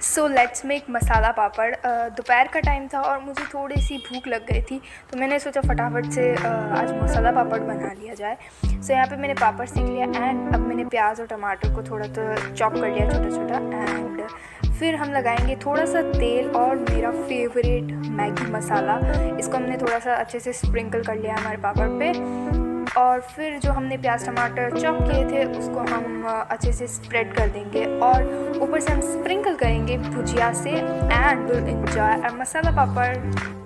So let's make masala papad. दोपहर का time था और मुझे थोड़ी सी भूख लग गई थी, तो मैंने सोचा फटाफट से आज मसाला पापड़ बना लिया जाए। सो यहाँ पे मैंने पापड़ सीख लिया एंड अब मैंने प्याज और टमाटर को थोड़ा तो चॉप कर लिया छोटा छोटा। एंड फिर हम लगाएंगे थोड़ा सा तेल और मेरा फेवरेट मैगी मसाला। इसको हमने थोड़ा सा अच्छे से स्प्रिंकल कर लिया हमारे पापड़ पे। और फिर जो हमने प्याज टमाटर चॉप किए थे उसको हम अच्छे से स्प्रेड कर देंगे और ऊपर से हम स्प्रिंकल करेंगे भुजिया से। And will enjoy our masala papad.